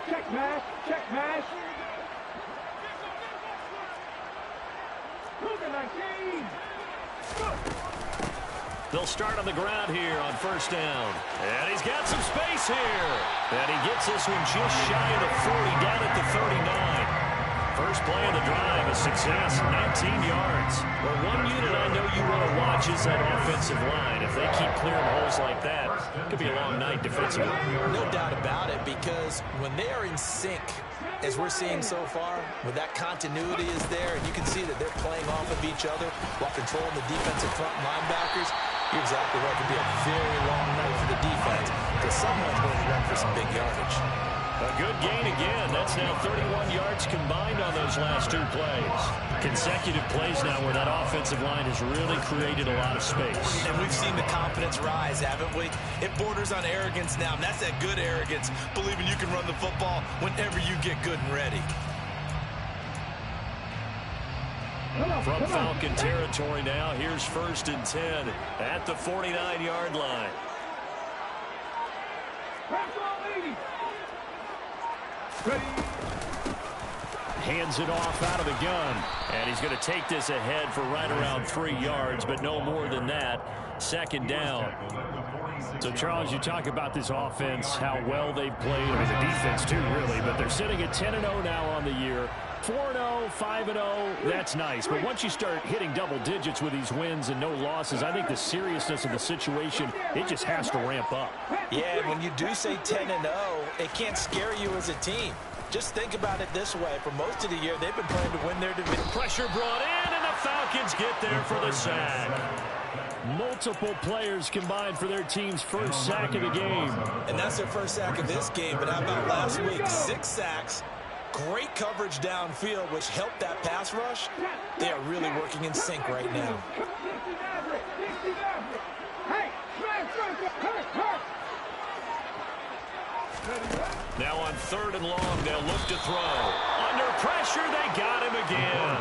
Check mash. Check mash. They'll start on the ground here on first down. And he's got some space here. And he gets this one just shy of the 40, down at the 39. First play of the drive, a success, 19 yards. Well, one unit I know you want to watch is that offensive line. If they keep clearing holes like that, it could be a long night defensively. No doubt about it, because when they are in sync, as we're seeing so far, when that continuity is there, and you can see that they're playing off of each other while controlling the defensive front linebackers, you're exactly right. It could be a very long night for the defense because someone's going to run for some big yardage. A good gain again. That's now 31 yards combined on those last two plays. Consecutive plays now where that offensive line has really created a lot of space. And we've seen the confidence rise, haven't we? It borders on arrogance now, and that's that good arrogance, believing you can run the football whenever you get good and ready. From Falcon territory now, here's 1st and 10 at the 49-yard line. Hands it off out of the gun. And he's going to take this ahead for right around 3 yards, but no more than that. 2nd down. So, Charles, you talk about this offense, how well they've played, I mean, the defense too, really, but they're sitting at 10-0 now on the year. 4-0, 5-0, that's nice. But once you start hitting double digits with these wins and no losses, I think the seriousness of the situation, it just has to ramp up. Yeah, when you do say 10-0, it can't scare you as a team. Just think about it this way. For most of the year, they've been playing to win their division. Pressure brought in, and the Falcons get there for the sack. Multiple players combined for their team's first sack of the game. And that's their first sack of this game. But how about last week? 6 sacks. Great coverage downfield, which helped that pass rush. They are really working in sync right now. Now on 3rd and long, they'll look to throw. Under pressure, they got him again.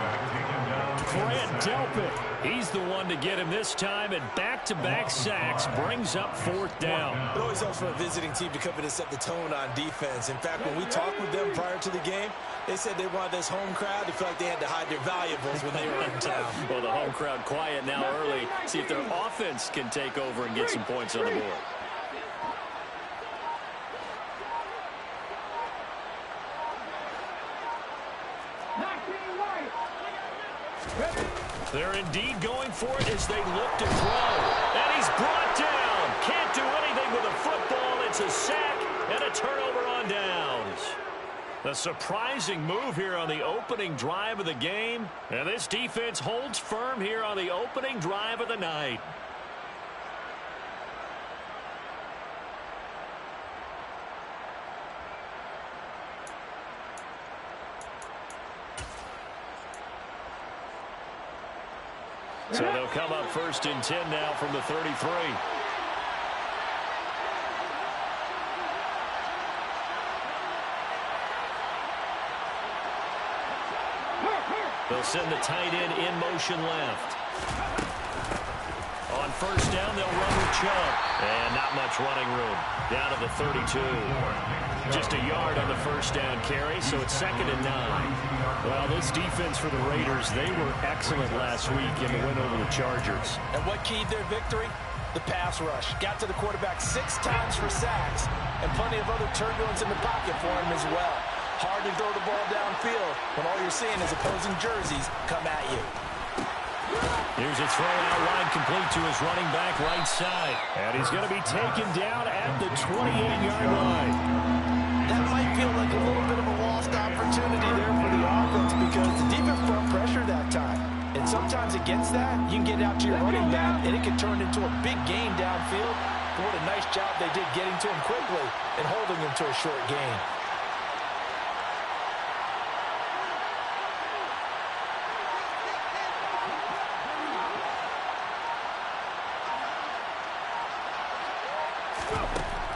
Grant Delpit, he's the one to get him this time, and back-to-back sacks brings up 4th down. It always helps for a visiting team to come in and set the tone on defense. In fact, when we talked with them prior to the game, they said they wanted this home crowd to feel like they had to hide their valuables when they were in town. Well, the home crowd quiet now early. See if their offense can take over and get some points on the board. They're indeed going for it as they look to throw. And he's brought down. Can't do anything with a football. It's a sack and a turnover on downs. A surprising move here on the opening drive of the game. And this defense holds firm here on the opening drive of the night. So they'll come up 1st and 10 now from the 33. They'll send the tight end in motion left. On 1st down, they'll run with Chubb. And not much running room. Down to the 32. Just a yard on the 1st down carry, so it's 2nd and 9. Well, this defense for the Raiders, they were excellent last week in the win over the Chargers. And what keyed their victory? The pass rush. Got to the quarterback 6 times for sacks, and plenty of other turbulence in the pocket for him as well. Hard to throw the ball downfield when all you're seeing is opposing jerseys come at you. Here's a throw out wide, complete to his running back right side. And he's going to be taken down at the 28-yard line. That might feel like a little bit of a lost opportunity there for the offense because the defense brought pressure that time. And sometimes against that, you can get out to your running back, and it can turn into a big gain downfield. But what a nice job they did getting to him quickly and holding him to a short gain.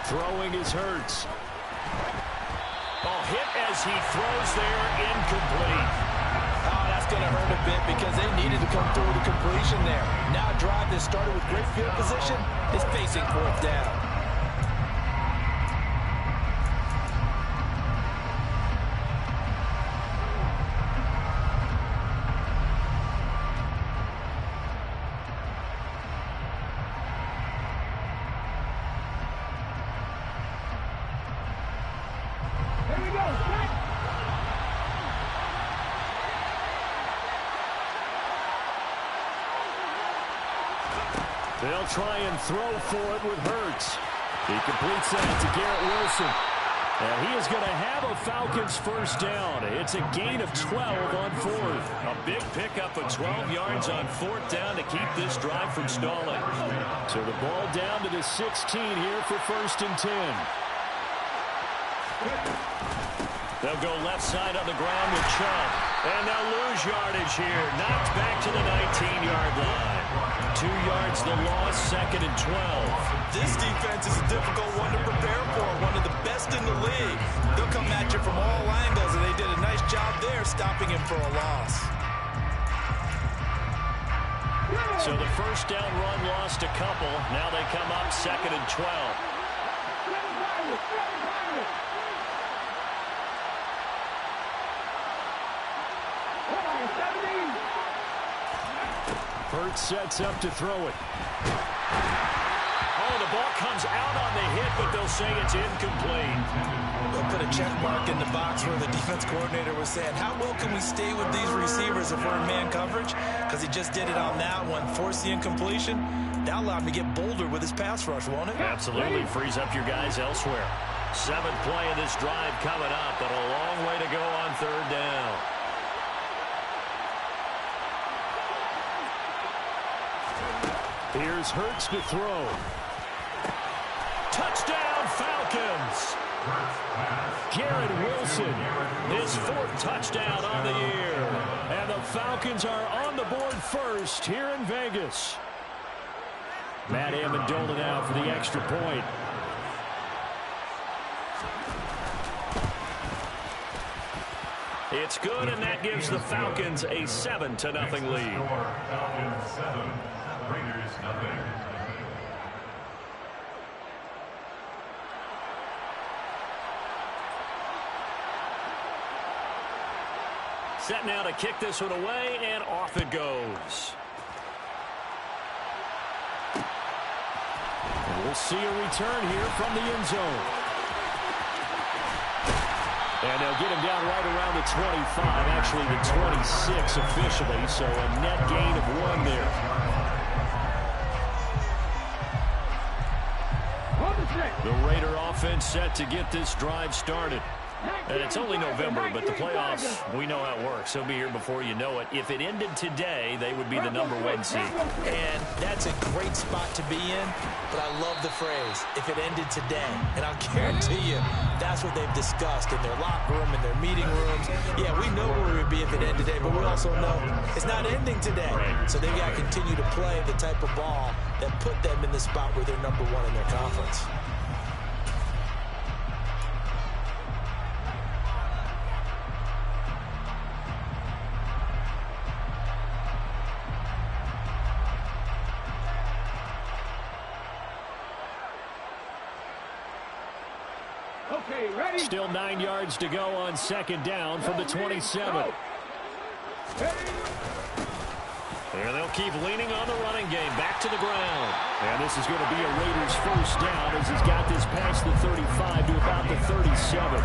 Throwing is Hurts. Oh, hit as he throws there, incomplete. Oh, that's going to hurt a bit because they needed to come through with a completion there. Now a drive that started with great field position is facing 4th down. They'll try and throw for it with Hurts. He completes that to Garrett Wilson. And he is going to have a Falcons first down. It's a gain of 12 on fourth. A big pickup of 12 yards on fourth down to keep this drive from stalling. So the ball down to the 16 here for first and 10. They'll go left side on the ground with Chubb. And they'll lose yardage here. Knocked back to the 19-yard line. 2 yards the loss, second and 12. This defense is a difficult one to prepare for. One of the best in the league. They'll come at you from all angles, and they did a nice job there stopping him for a loss. So the first down run lost a couple. Now they come up second and 12. Hurts sets up to throw it. Oh, the ball comes out on the hit, but they'll say it's incomplete. They'll put a check mark in the box where the defense coordinator was saying, how well can we stay with these receivers if we're in man coverage? Because he just did it on that one, forced the incompletion. That'll allow him to get bolder with his pass rush, won't it? Absolutely. Frees up your guys elsewhere. 7th play of this drive coming up, but a long way to go on third down. Here's Hurts to throw. Touchdown, Falcons! Garrett Wilson, his 4th touchdown on the year. And the Falcons are on the board first here in Vegas. Matt Amendola now for the extra point. It's good, and that gives the Falcons a 7-0 lead. Falcons 7, Raiders 0. Set now to kick this one away, and off it goes. And we'll see a return here from the end zone. And they'll get him down right around the 25, actually the 26 officially, so a net gain of 1 there. The Raider offense set to get this drive started. And it's only November, but the playoffs, we know how it works. They'll be here before you know it. If it ended today, they would be the #1 seed. And that's a great spot to be in, but I love the phrase, if it ended today. And I'll guarantee you, that's what they've discussed in their locker room, in their meeting rooms. Yeah, we know where we would be if it ended today, but we also know it's not ending today. So they've got to continue to play the type of ball that put them in the spot where they're #1 in their conference. Still 9 yards to go on second down from the 27. There they'll keep leaning on the running game. Back to the ground. And this is going to be a Raiders first down as he's got this past the 35 to about the 37.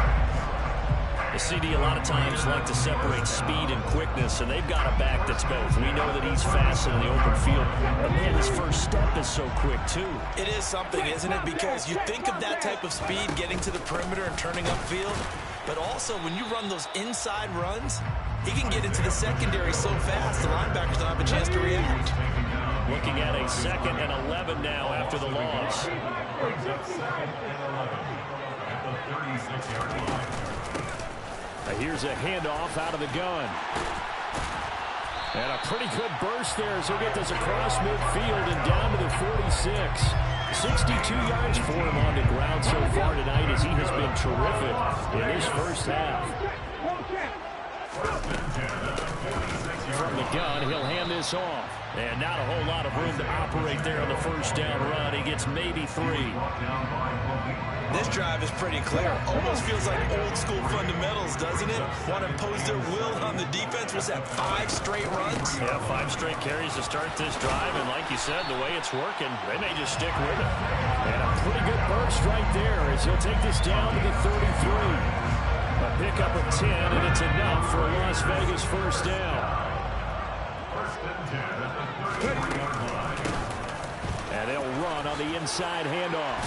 The CD a lot of times like to separate speed and quickness, and they've got a back that's both. We know that he's fast in the open field, but man, his first step is so quick too. It is something, isn't it? Because you think of that type of speed getting to the perimeter and turning upfield, but also when you run those inside runs, he can get into the secondary so fast the linebackers don't have a chance to react. Looking at a 2nd and 11 now after the loss. 2nd and 11 at the 36-yard line. Here's a handoff out of the gun. And a pretty good burst there as he'll get this across midfield and down to the 46. 62 yards for him on the ground so far tonight as he has been terrific in this first half. From the gun, he'll hand this off. And not a whole lot of room to operate there on the first down run. He gets maybe 3. This drive is pretty clear. Almost feels like old school fundamentals, doesn't it? Want to impose their will on the defense. Was that 5 straight runs? Yeah, 5 straight carries to start this drive. And like you said, the way it's working, they may just stick with it. And a pretty good burst right there as he'll take this down to the 33. A pickup of 10, and it's enough for a Las Vegas first down. First and 10 at the 30-yard line. they'll run on the inside handoff.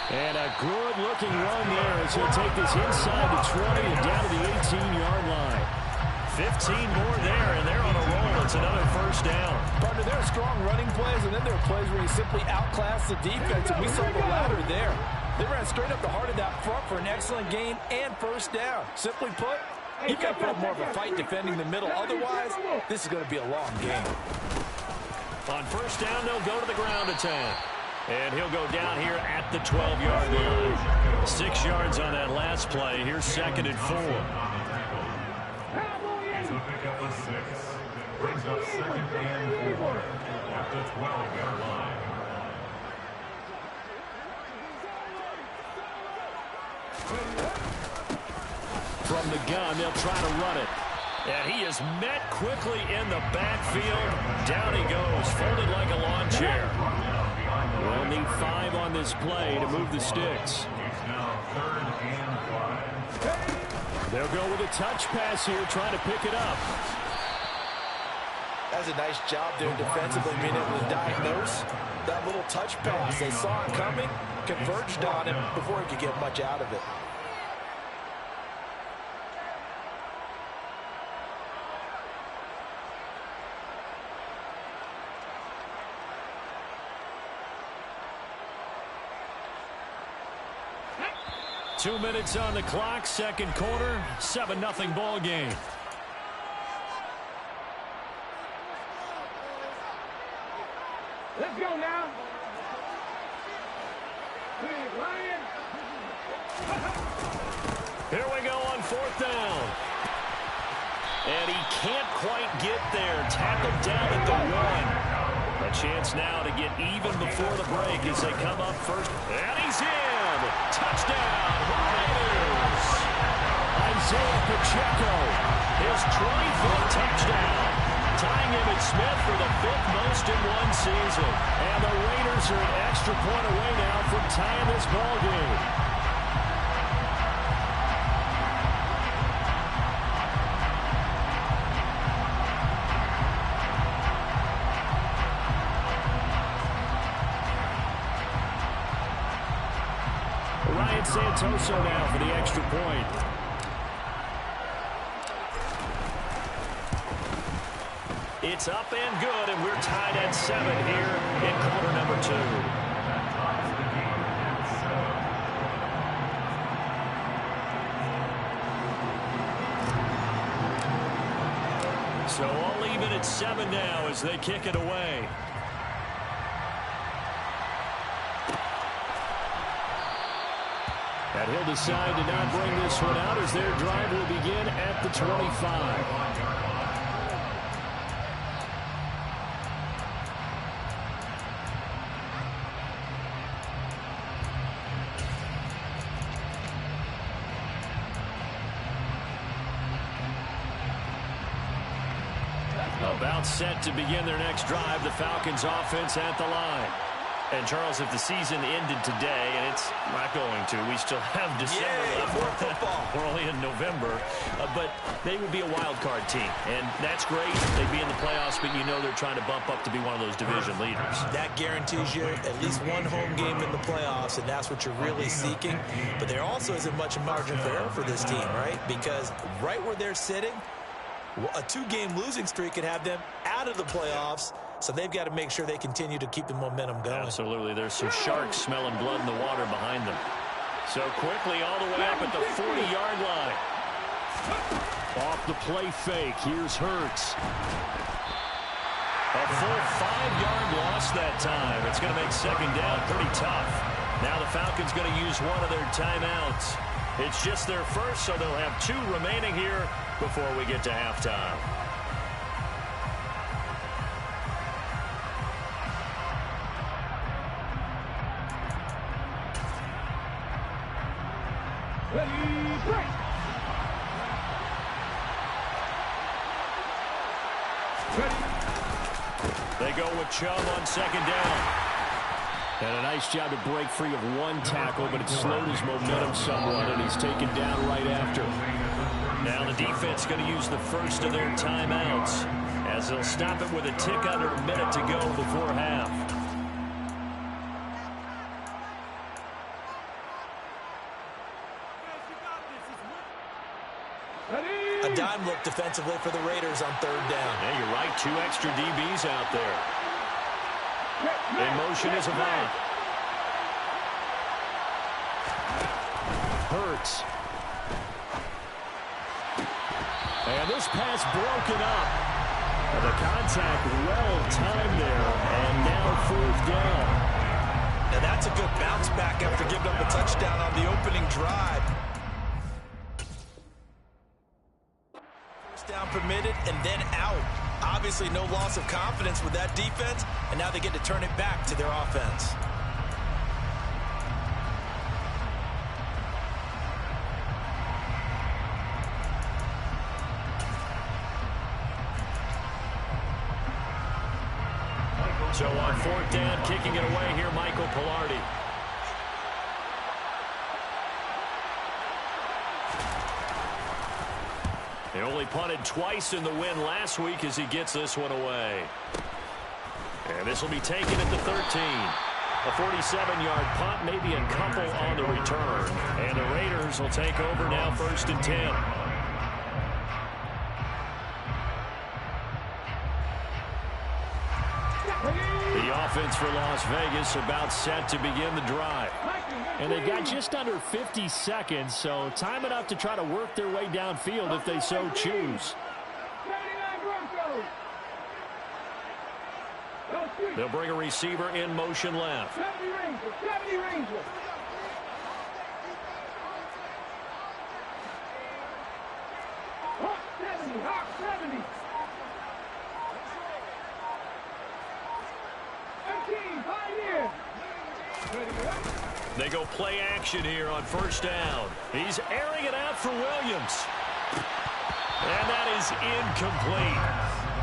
And a good-looking run there as he'll take this inside the 20 and down to the 18-yard line. 15 more there, and they're on a roll. It's another first down. Partner, there are strong running plays, and then there are plays where you simply outclass the defense, and we saw the latter there. They ran straight up the heart of that front for an excellent gain and first down. Simply put, you've got to put up more of a fight defending the middle. Otherwise, this is going to be a long game. On first down, they'll go to the ground attack. And he'll go down here at the 12-yard line. 6 yards on that last play. Here's 2nd and 4. He's a pickup of 6. Brings up 2nd and 4 at the 12-yard line. From the gun, they'll try to run it. And he is met quickly in the backfield. Down he goes, folded like a lawn chair. We'll need 5 on this play to move the sticks. It's now 3rd and 5. They'll go with a touch pass here, trying to pick it up. That's a nice job there defensively, being able to diagnose that little touch pass. They saw it coming, converged on him before he could get much out of it. Two minutes on the clock, second quarter, 7-0 ball game. Let's go now. Ryan. Here we go on 4th down. And he can't quite get there. Tackled down at the 1. A chance now to get even before the break as they come up first. And he's in. Touchdown, Raiders. Isaiah Pacheco, his 24th touchdown. Tying Emmitt Smith for the 5th most in one season. And the Raiders are an extra point away now from tying this ball game. Ryan Santoso now for the extra point. It's up and good, and we're tied at 7 here in quarter number 2. So all even at 7 now as they kick it away. And he'll decide to not bring this one out as their drive will begin at the 25. About set to begin their next drive, the Falcons offense at the line. And, Charles, if the season ended today, and it's not going to, we still have December left. We're only in November. But they would be a wild card team. And that's great. They'd be in the playoffs, but you know they're trying to bump up to be one of those division leaders. That guarantees you at least one home game in the playoffs, and that's what you're really seeking. But there also isn't much margin for error for this team, right? Because right where they're sitting, a 2-game losing streak could have them out of the playoffs. So they've got to make sure they continue to keep the momentum going. Absolutely. There's some sharks smelling blood in the water behind them. So quickly all the way up at the 40-yard line. Off the play fake. Here's Hurts. A full 5-yard loss that time. It's going to make second down pretty tough. Now the Falcons going to use one of their timeouts. It's just their first, so they'll have 2 remaining here before we get to halftime. They go with Chubb on second down. And a nice job to break free of one tackle, but it slowed his momentum somewhat, and he's taken down right after. Now the defense going to use the first of their timeouts as they'll stop it with a tick under a minute to go before half. time look defensively for the Raiders on third down? Yeah, you're right. 2 extra DBs out there. In motion is Avant. Hurts. And this pass broken up. And the contact well timed there. And now 4th down. Now that's a good bounce back after giving up a touchdown on the opening drive. First down permitted and then out. Obviously no loss of confidence with that defense, and now they get to turn it back to their offense. So on 4th down, kicking it away here, Michael Palardy. He only punted twice in the win last week as he gets this one away. And this will be taken at the 13. A 47-yard punt, maybe a couple on the return. And the Raiders will take over now 1st and 10. The offense for Las Vegas about set to begin the drive. And they've got just under 50 seconds, so time enough to try to work their way downfield if they so choose. They'll bring a receiver in motion left. 70 Ranger. Hawk 70, Hawk 70. 13, Pioneer. They go play action here on 1st down. He's airing it out for Williams. And that is incomplete.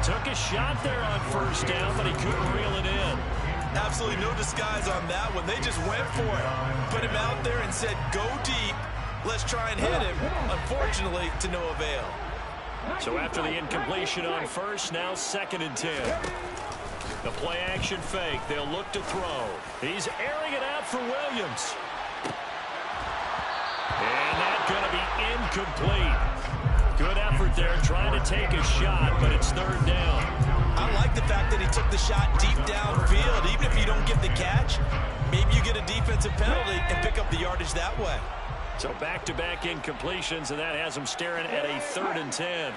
Took a shot there on 1st down, but he couldn't reel it in. Absolutely no disguise on that one. They just went for it. Put him out there and said, go deep. Let's try and hit him. Unfortunately, to no avail. So after the incompletion on 1st, now 2nd and 10. The play action fake. They'll look to throw. He's airing it out for Williams. And that's going to be incomplete. Good effort there trying to take a shot, but it's 3rd down. I like the fact that he took the shot deep downfield. Even if you don't get the catch, maybe you get a defensive penalty and pick up the yardage that way. So back-to-back incompletions, and that has him staring at a 3rd and 10.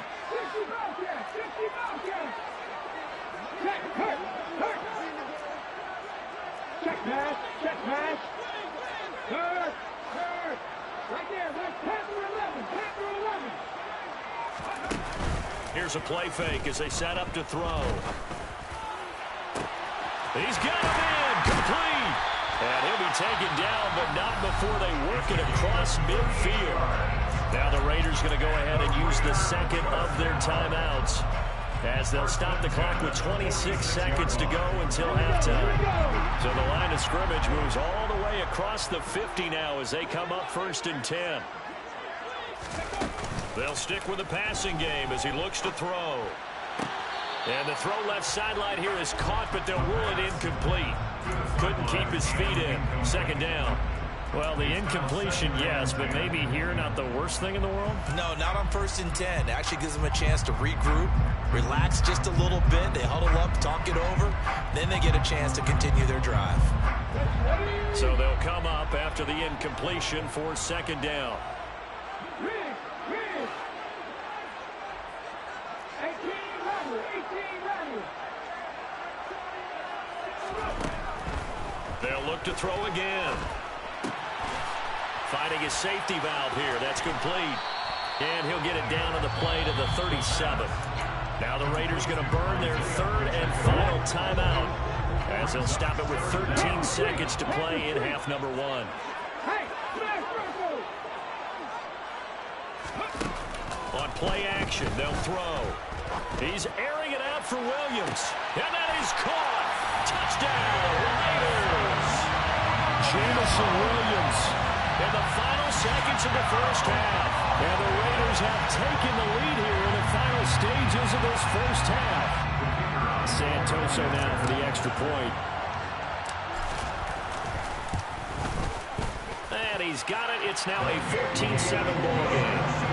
Check pass, check pass. Third. Right there, that's Panther 11, Panther 11. Here's a play fake as they set up to throw. He's got him in, complete. And he'll be taken down, but not before they work it across midfield. Now the Raiders going to go ahead and use the 2nd of their timeouts, as they'll stop the clock with 26 seconds to go until halftime. So the line of scrimmage moves all the way across the 50 now as they come up 1st and 10. They'll stick with the passing game as he looks to throw. And the throw left sideline here is caught, but they'll rule it incomplete. Couldn't keep his feet in. 2nd down. Well, the incompletion, yes, but maybe here not the worst thing in the world? No, not on 1st and 10. It actually gives them a chance to regroup, relax just a little bit. They huddle up, talk it over. Then they get a chance to continue their drive. So they'll come up after the incompletion for 2nd down. 18 Ranger. They'll look to throw again. Finding his safety valve here. That's complete. And he'll get it down on the play to the 37. Now the Raiders going to burn their 3rd and final timeout, as they'll stop it with 13 seconds to play in half number 1. On play action, they'll throw. He's airing it out for Williams. And that is caught. Touchdown, Raiders. Jameson Williams in the final seconds of the 1st half. And the Raiders have taken the lead here in the final stages of this 1st half. Santoso now for the extra point. And he's got it. It's now a 14-7 ball game.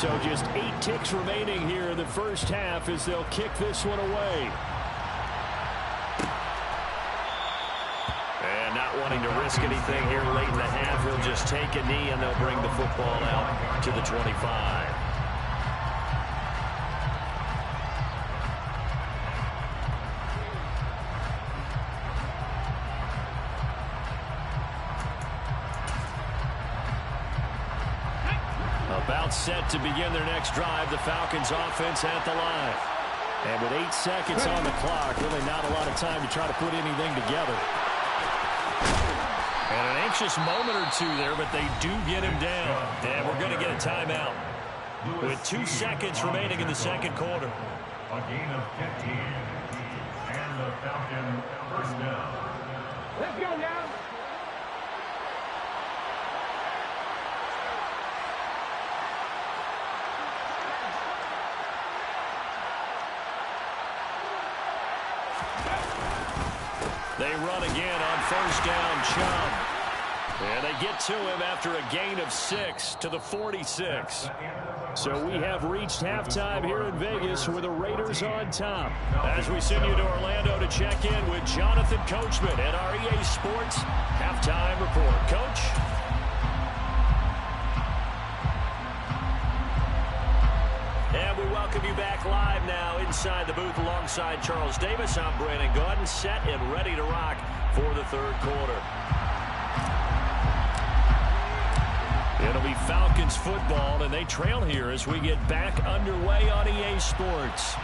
So just 8 ticks remaining here in the first half as they'll kick this one away. And not wanting to risk anything here late in the half, he'll just take a knee and they'll bring the football out to the 25. About set to begin their next drive, the Falcons offense at the line. And with 8 seconds on the clock, really not a lot of time to try to put anything together. And an anxious moment or two there, but they do get him down. And we're going to get a timeout with 2 seconds remaining in the second quarter. A gain of 15. And the Falcon first down. Let's go now. They run again on first down, Chubb. And they get to him after a gain of 6 to the 46. So we have reached halftime here in Vegas with the Raiders on top. As we send you to Orlando to check in with Jonathan Coachman at our EA Sports Halftime Report. Coach? And we welcome you back live now inside the booth alongside Charles Davis. I'm Brandon Gaudin, set and ready to rock for the third quarter. It'll be Falcons football, and they trail here as we get back underway on EA Sports.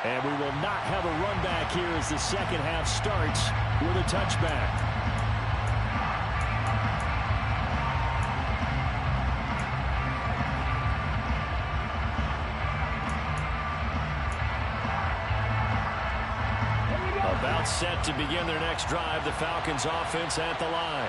And we will not have a run back here as the second half starts with a touchback. About set to begin their next drive, the Falcons offense at the line.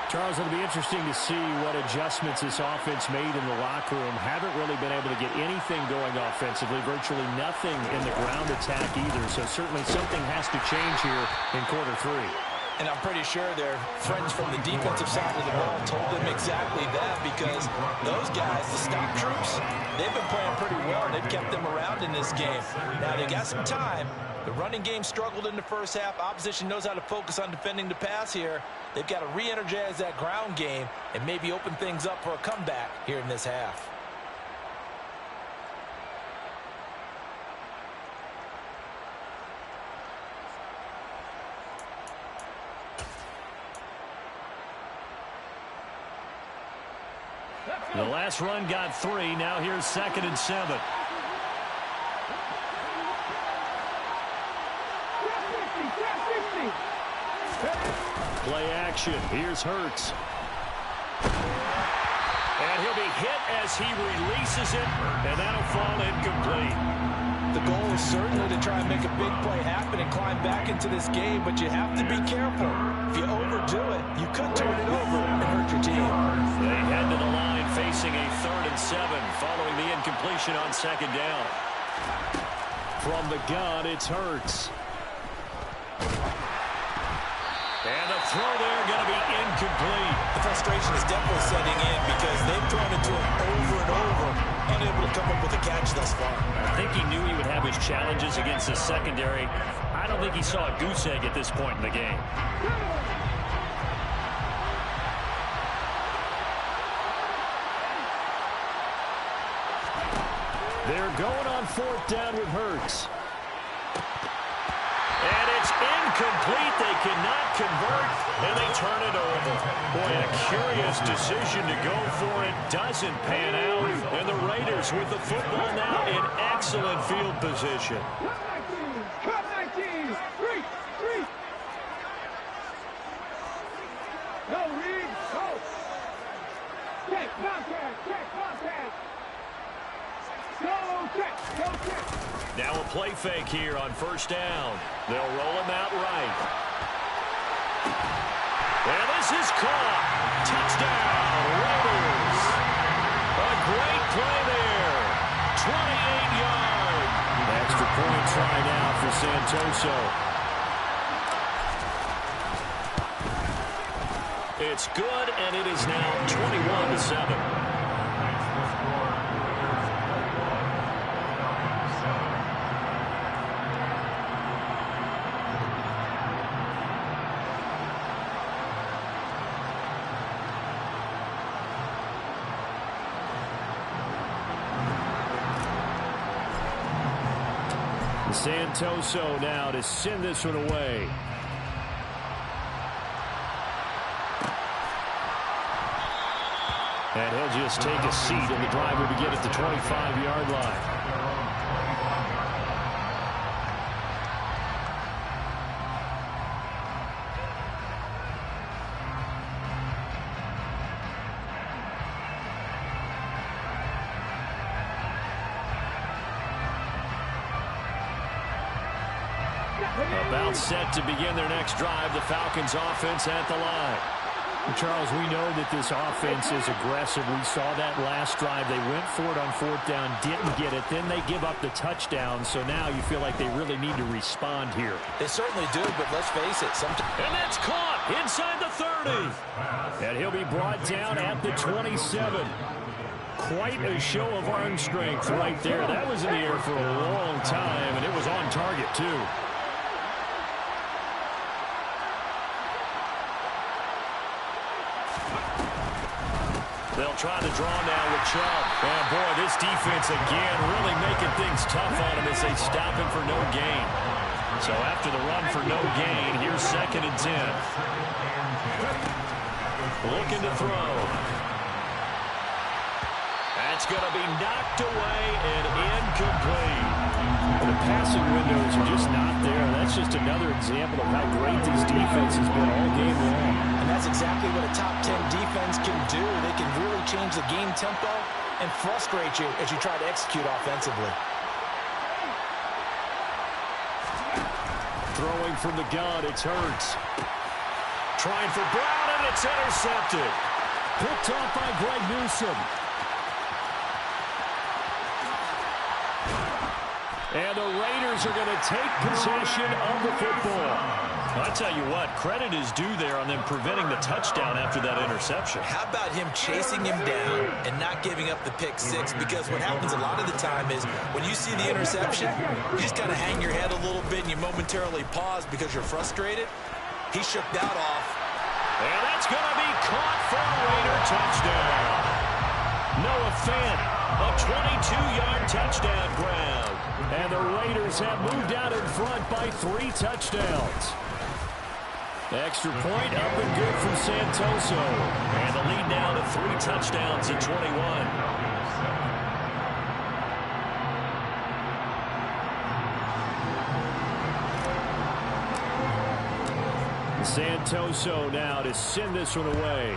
Charles, it'll be interesting to see what adjustments this offense made in the locker room. Haven't really been able to get anything going offensively, virtually nothing in the ground attack either. So certainly something has to change here in quarter 3. And I'm pretty sure their friends from the defensive side of the ball told them exactly that, because those guys, the stop troops, they've been playing pretty well. They've kept them around in this game. Now they got some time. The running game struggled in the first half. Opposition knows how to focus on defending the pass here. They've got to re-energize that ground game and maybe open things up for a comeback here in this half. The last run got 3. Now here's 2nd and 7. Play action. Here's Hurts. And he'll be hit as he releases it, and that'll fall incomplete. The goal is certainly to try and make a big play happen and climb back into this game, but you have to be careful. If you overdo it, you could turn it over and hurt your team. They head to the line facing a 3rd and 7 following the incompletion on 2nd down. From the gun, it's Hurts. And the throw there going to be incomplete. The frustration is definitely setting in because they've thrown it to him over and over, unable to come up with a catch thus far. I think he knew he would have his challenges against the secondary. I don't think he saw a goose egg at this point in the game. They're going on 4th down with Hurts. And it's incomplete. They cannot convert, and they turn it over. Boy, a curious decision to go for it. Doesn't pan out, and the Raiders with the football now in excellent field position. Cut 19. 3. Go, Reed. Go. Check contact. Check contact. Go, check. Go, check. Now a play fake here on 1st down. They'll roll him out right. And this is caught. Touchdown, Raiders. A great play there. 28-yard. Extra point try now for Santoso. It's good, and it is now 21-7. Santoso now to send this one away. And he'll just take a seat in the driver to get at the 25-yard line. About set to begin their next drive, the Falcons offense at the line. Charles, we know that this offense is aggressive. We saw that last drive. They went for it on fourth down, didn't get it. Then they give up the touchdown. So now you feel like they really need to respond here. They certainly do, but let's face it. And that's caught inside the 30. And he'll be brought down at the 27. Quite a show of arm strength right there. That was in the air for a long time, and it was on target, too. They'll try to draw now with Chubb. And boy, this defense again really making things tough on him as they stop him for no gain. So after the run for no gain, here's 2nd and 10. Looking to throw. That's going to be knocked away and incomplete. The passing windows are just not there. That's just another example of how great this defense has been all game long. And that's exactly what a top 10 defense can do. They can really change the game tempo and frustrate you as you try to execute offensively. Throwing from the gun, it's Hurts. Trying for Brown, and it's intercepted. Picked off by Greg Newsome. And the Raiders are going to take possession of the football. I tell you what, credit is due there on them preventing the touchdown after that interception. How about him chasing him down and not giving up the pick six? Because what happens a lot of the time is when you see the interception, you just kind of hang your head a little bit and you momentarily pause because you're frustrated. He shook that off. And that's going to be caught for a Raider touchdown. Noah Fant, a 22-yard touchdown grab. And the Raiders have moved out in front by 3 touchdowns. Extra point up and good from Santoso. And the lead now to 3 touchdowns at 21. Santoso now to send this one away.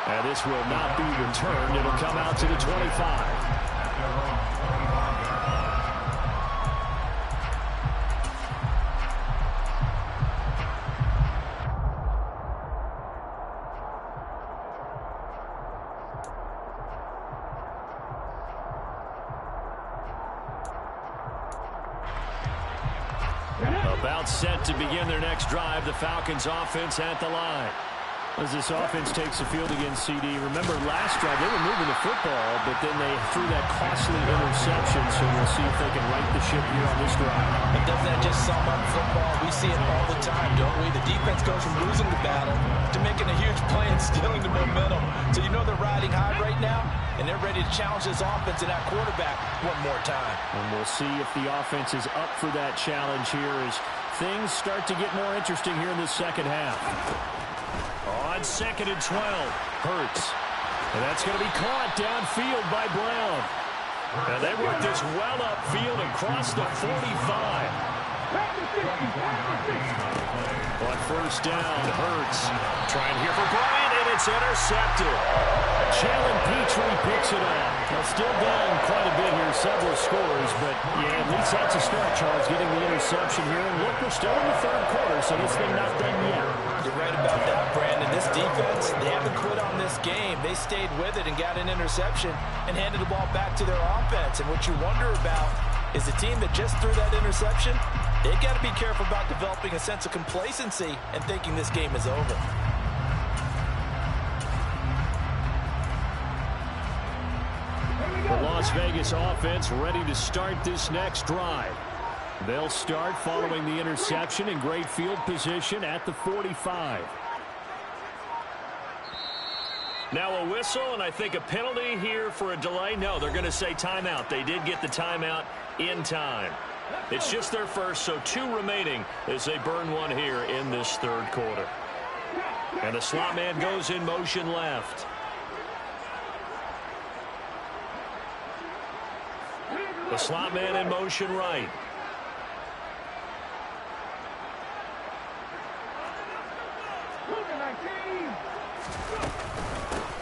And this will not be returned. It'll come out to the 25. About set to begin their next drive, the Falcons offense at the line. As this offense takes the field against CD. Remember last drive, they were moving the football, but then they threw that costly interception, so we'll see if they can right the ship here on this drive. And doesn't that just sum up football? We see it all the time, don't we? The defense goes from losing the battle to making a huge play and stealing the momentum. So you know they're riding high right now, and they're ready to challenge this offense and that quarterback one more time. And we'll see if the offense is up for that challenge here as things start to get more interesting here in this second half. On 2nd and 12, Hurts. And that's going to be caught downfield by Brown. And they work this well upfield across the 45. On first down, Hurts trying here for Bryant, and it's intercepted. Jalen Petrie picks it up. Now still down quite a bit here, several scores, but yeah, at least that's a start, Charles, getting the interception here. And look, we're still in the third quarter, so this thing not done yet. You're right about that, Brandon. This defense, they haven't quit on this game. They stayed with it and got an interception and handed the ball back to their offense. And what you wonder about is the team that just threw that interception. They've got to be careful about developing a sense of complacency and thinking this game is over. The Las Vegas offense ready to start this next drive. They'll start following the interception in great field position at the 45. Now a whistle, and I think a penalty here for a delay. No, they're going to say timeout. They did get the timeout in time. It's just their first, so 2 remaining as they burn one here in this third quarter. And the slot man goes in motion left. The slot man in motion right.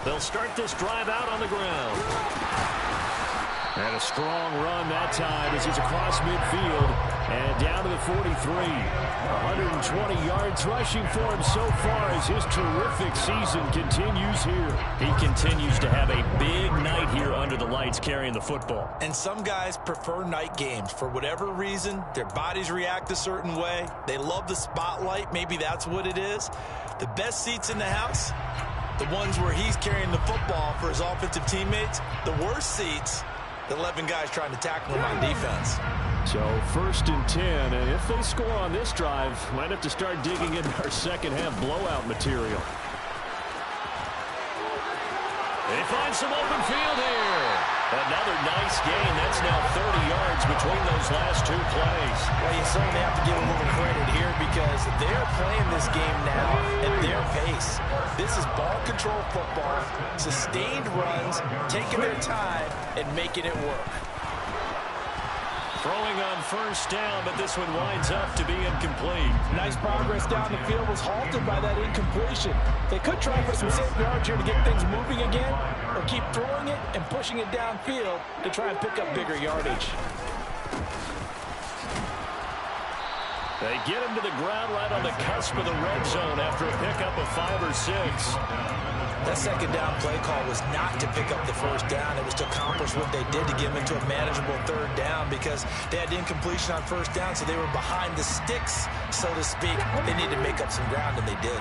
They'll start this drive out on the ground. And a strong run that time as he's across midfield and down to the 43. 120 yards rushing for him so far as his terrific season continues here. He continues to have a big night here under the lights carrying the football. And some guys prefer night games. For whatever reason, their bodies react a certain way. They love the spotlight. Maybe that's what it is. The best seats in the house, the ones where he's carrying the football for his offensive teammates. The worst seats, the 11 guys trying to tackle him on defense. So 1st and 10, and if they score on this drive, might have to start digging into our second half blowout material. They find some open field here. Another nice gain. That's now 30 yards between those last 2 plays. Well, you certainly have to give them a little credit here because they're playing this game now at their pace. This is ball control football, sustained runs, taking their time, and making it work. Throwing on 1st down, but this one winds up to be incomplete. Nice progress down the field was halted by that incompletion. They could try for some safe yards here to get things moving again, or keep throwing it and pushing it downfield to try and pick up bigger yardage. They get him to the ground right on the cusp of the red zone after a pickup of 5 or 6. That second down play call was not to pick up the 1st down. It was to accomplish what they did to get them into a manageable 3rd down because they had incompletion on 1st down, so they were behind the sticks, so to speak. They needed to make up some ground, and they did.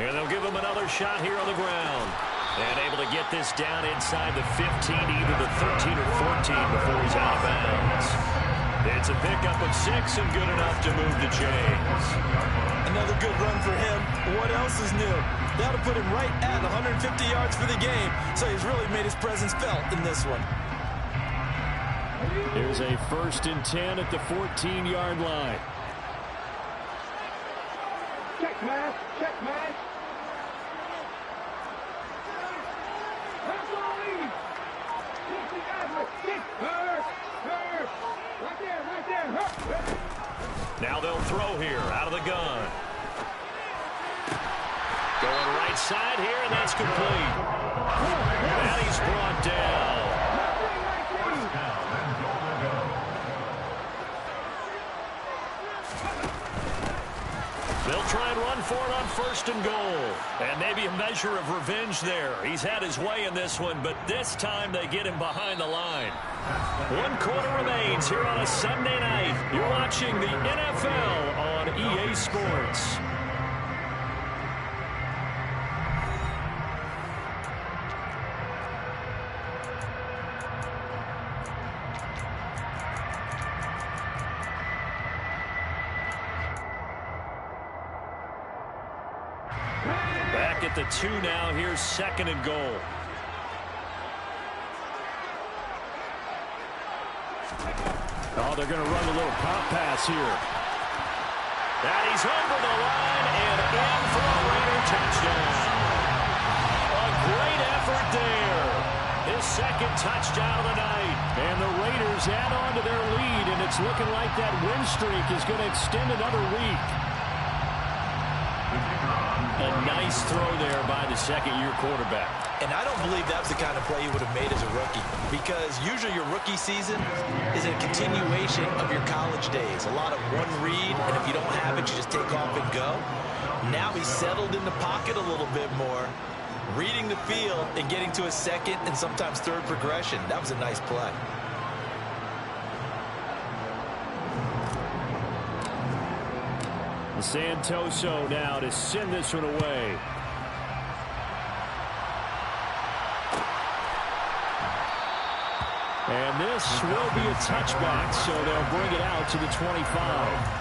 And they'll give him another shot here on the ground. And able to get this down inside the 15, either the 13 or 14 before he's out of bounds. It's a pickup of 6 and good enough to move the chains. Another good run for him. What else is new? That'll put him right at 150 yards for the game, so he's really made his presence felt in this one. Here's a 1st and 10 at the 14-yard line. Check pass, check pass. Now they'll throw here out of the gun. Going right side here, and that's complete. And he's brought down. They'll try and run for it on 1st and goal. And maybe a measure of revenge there. He's had his way in this one, but this time they get him behind the line. 1 quarter remains here on a Sunday night. You're watching the NFL on EA Sports. Back at the 2 now. Here's 2nd and goal. Oh, they're going to run a little pop pass here. And he's over the line and in for a Raider touchdown. A great effort there. His 2nd touchdown of the night. And the Raiders add on to their lead, and it's looking like that win streak is going to extend another week. A nice throw there by the second-year quarterback. And I don't believe that was the kind of play he would have made as a rookie, because usually your rookie season is a continuation of your college days. A lot of one read, and if you don't have it, you just take off and go. Now he's settled in the pocket a little bit more, reading the field and getting to a second and sometimes third progression. That was a nice play. Santoso now to send this one away. And this will be a touchback, so they'll bring it out to the 25.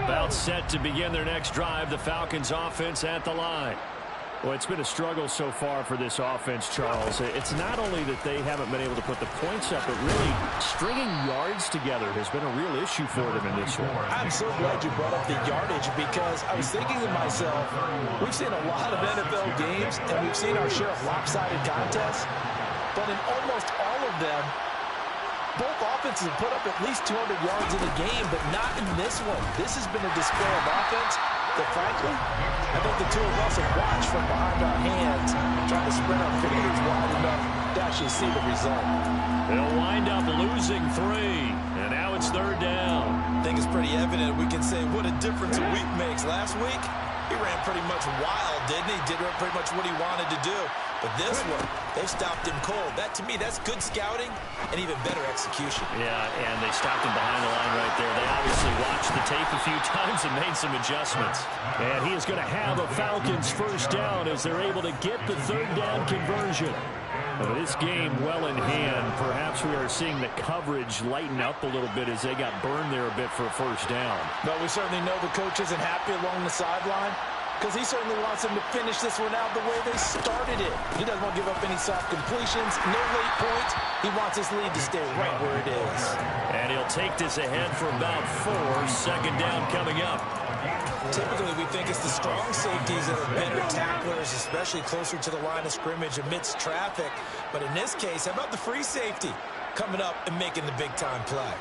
About set to begin their next drive, the Falcons offense at the line. Well, it's been a struggle so far for this offense, Charles. It's not only that they haven't been able to put the points up, but really stringing yards together has been a real issue for them in this one. I'm so glad you brought up the yardage, because I was thinking to myself, we've seen a lot of NFL games, and we've seen our share of lopsided contests, but in almost all of them, both offenses have put up at least 200 yards in a game, but not in this one. This has been a display of offense that, frankly, I think the two of us have watched from behind our hands, trying to spread our fingers wide enough to actually see the result. They'll wind up losing 3, and now it's third down. I think it's pretty evident we can say what a difference a week makes. Last week, he ran pretty much wild, didn't he? Did pretty much what he wanted to do. But this one, they've stopped him cold. That, to me, that's good scouting and even better execution. Yeah, and they stopped him behind the line right there. They obviously watched the tape a few times and made some adjustments. And he is going to have a Falcons first down as they're able to get the third down conversion. But this game well in hand. Perhaps we are seeing the coverage lighten up a little bit as they got burned there a bit for a first down. But we certainly know the coach isn't happy along the sideline, because he certainly wants them to finish this one out the way they started it. He doesn't want to give up any soft completions, no late points. He wants his lead to stay right where it is. And he'll take this ahead for about 4. Second down coming up. Typically, we think it's the strong safeties that are better tacklers, especially closer to the line of scrimmage amidst traffic. But in this case, how about the free safety coming up and making the big-time play?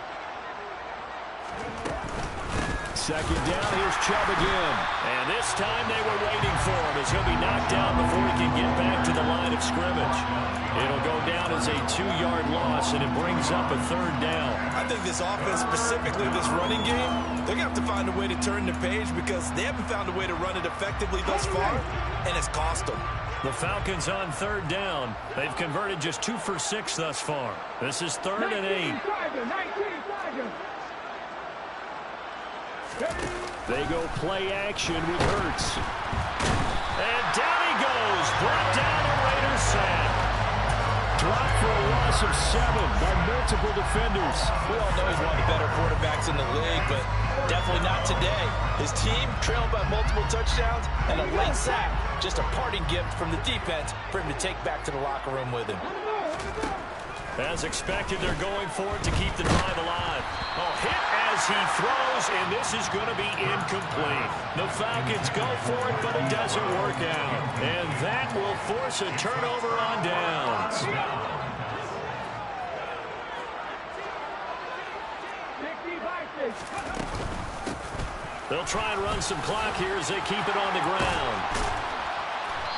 Second down, here's Chubb again. And this time they were waiting for him as he'll be knocked down before he can get back to the line of scrimmage. It'll go down as a 2-yard loss, and it brings up a third down. I think this offense, specifically this running game, they're going to have to find a way to turn the page, because they haven't found a way to run it effectively thus far, and it's cost them. The Falcons on third down. They've converted just 2 for 6 thus far. This is 3rd and 8. They go play action with Hurts. And down he goes. Brought down a Raider sack. Dropped for a loss of 7 by multiple defenders. We all know he's one of the better quarterbacks in the league, but definitely not today. His team trailed by multiple touchdowns, and a late sack, just a parting gift from the defense for him to take back to the locker room with him. As expected, they're going for it to keep the drive alive. Oh, hit as he throws, and this is going to be incomplete. The Falcons go for it, but it doesn't work out. And that will force a turnover on downs. They'll try and run some clock here as they keep it on the ground.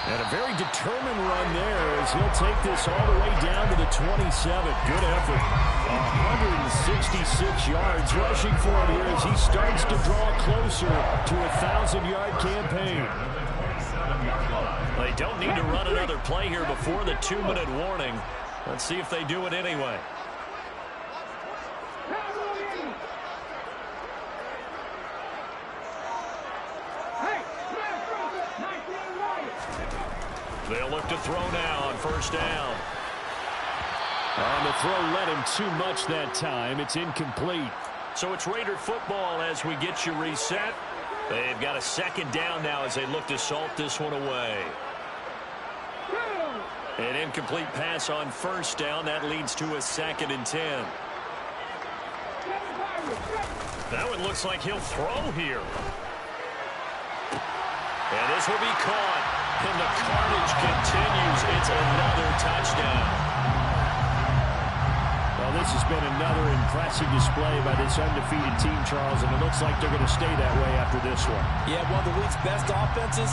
And a very determined run there as he'll take this all the way down to the 27. Good effort. 166 yards rushing for him here as he starts to draw closer to a 1,000-yard campaign. They don't need to run another play here before the 2-minute warning. Let's see if they do it anyway. They'll look to throw now on first down. On the throw led him too much that time. It's incomplete. So it's Raider football as we get you reset. They've got a second down now as they look to salt this one away. An incomplete pass on first down. That leads to a 2nd and 10. That one looks like he'll throw here. And this will be caught. And the carnage continues. It's another touchdown. Well, this has been another impressive display by this undefeated team, Charles, and it looks like they're going to stay that way after this one. Yeah, one of the league's best offenses.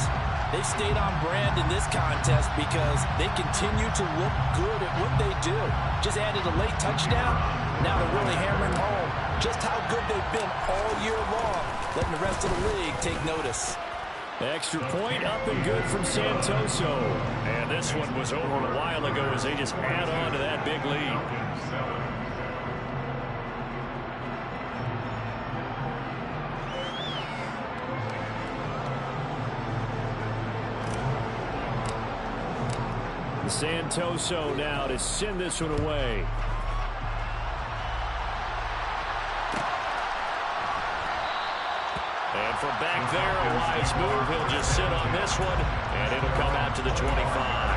They've stayed on brand in this contest because they continue to look good at what they do. Just added a late touchdown. Now they're really hammering home just how good they've been all year long, letting the rest of the league take notice. Extra point up and good from Santoso. And this one was over a while ago as they just add on to that big lead. Santoso now to send this one away. And from back there, a wise move. He'll just sit on this one, and it'll come out to the 25.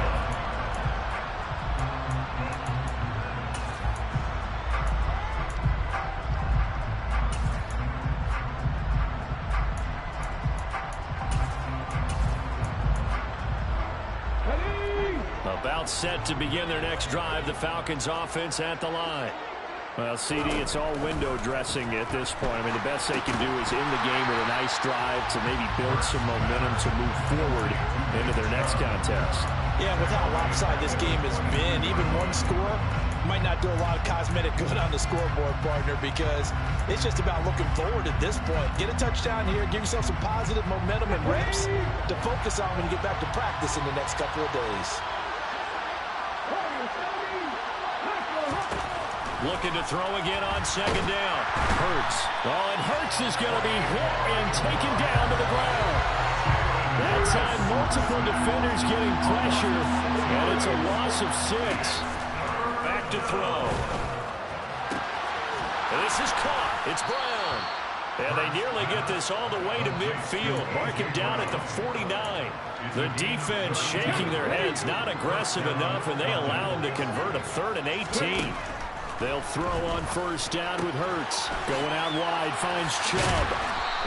About set to begin their next drive, the Falcons offense at the line. Well, CD, it's all window dressing at this point. I mean, the best they can do is in the game with a nice drive to maybe build some momentum to move forward into their next contest. Yeah, with how lopsided this game has been, even one score might not do a lot of cosmetic good on the scoreboard, partner, because it's just about looking forward at this point. Get a touchdown here, give yourself some positive momentum and reps to focus on when you get back to practice in the next couple of days. Looking to throw again on second down. Hurts. Oh, and Hurts is going to be hit and taken down to the ground. That time, multiple defenders getting pressure, and it's a loss of 6. Back to throw. This is caught. It's Brown. And they nearly get this all the way to midfield. Mark him down at the 49. The defense shaking their heads, not aggressive enough, and they allow him to convert a 3rd and 18. They'll throw on first down with Hurts. Going out wide, finds Chubb.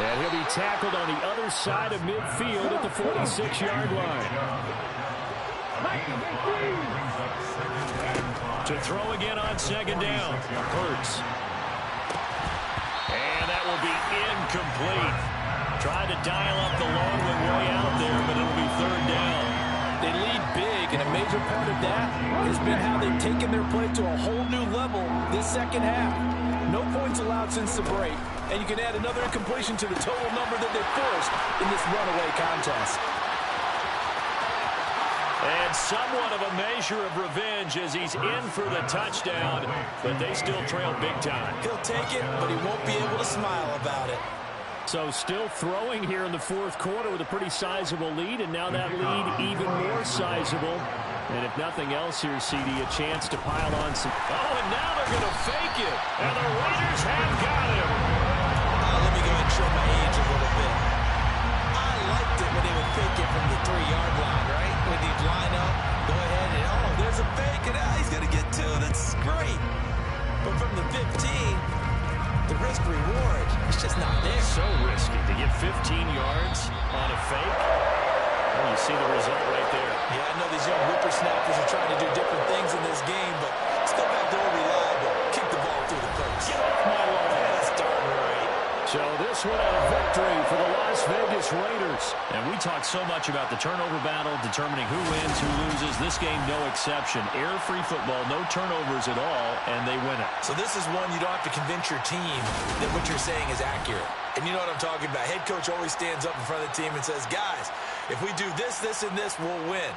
And he'll be tackled on the other side of midfield at the 46-yard line. To throw again on second down. Hurts. And that will be incomplete. Tried to dial up the long way out there, but it'll be 3rd down. They lead big, and a major part of that has been how they've taken their play to a whole new level this second half. No points allowed since the break, and you can add another incompletion to the total number that they forced in this runaway contest. And somewhat of a measure of revenge as he's in for the touchdown, but they still trail big time. He'll take it, but he won't be able to smile about it. So still throwing here in the 4th quarter with a pretty sizable lead, and now that lead even more sizable. And if nothing else here, CD, a chance to pile on some. Oh, and now they're going to fake it. And the Raiders have got him. Let me go ahead and show my age a little bit. I liked it when they would fake it from the 3-yard line, right? When they'd line up, go ahead and, oh, there's a fake, and he's going to get 2. That's great. But from the 15, the risk-reward is just not there. So risky to get 15 yards on a fake. Well, you see the result right there. Yeah, I know these young whippersnappers are trying to do different things in this game, but still back there reliable. Kick the ball through the post. Get off my lawn. That's darn right. So this one a victory for the Las Vegas Raiders. And we talk so much about the turnover battle, determining who wins, who loses. This game, no exception. Error-free football, no turnovers at all, and they win it. So this is one you don't have to convince your team that what you're saying is accurate. And you know what I'm talking about. Head coach always stands up in front of the team and says, guys, if we do this, this, and this, we'll win.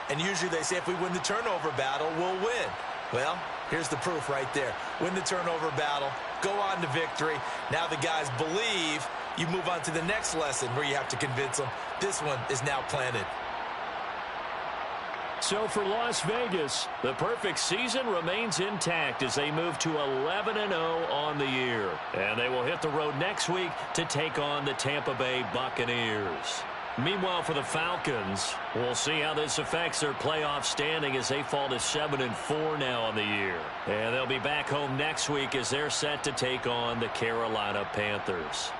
And usually they say if we win the turnover battle, we'll win. Well, here's the proof right there. Win the turnover battle, go on to victory. Now the guys believe. You move on to the next lesson where you have to convince them. This one is now planted. So for Las Vegas, the perfect season remains intact as they move to 11-0 on the year. And they will hit the road next week to take on the Tampa Bay Buccaneers. Meanwhile, for the Falcons, we'll see how this affects their playoff standing as they fall to 7-4 now on the year. And they'll be back home next week as they're set to take on the Carolina Panthers.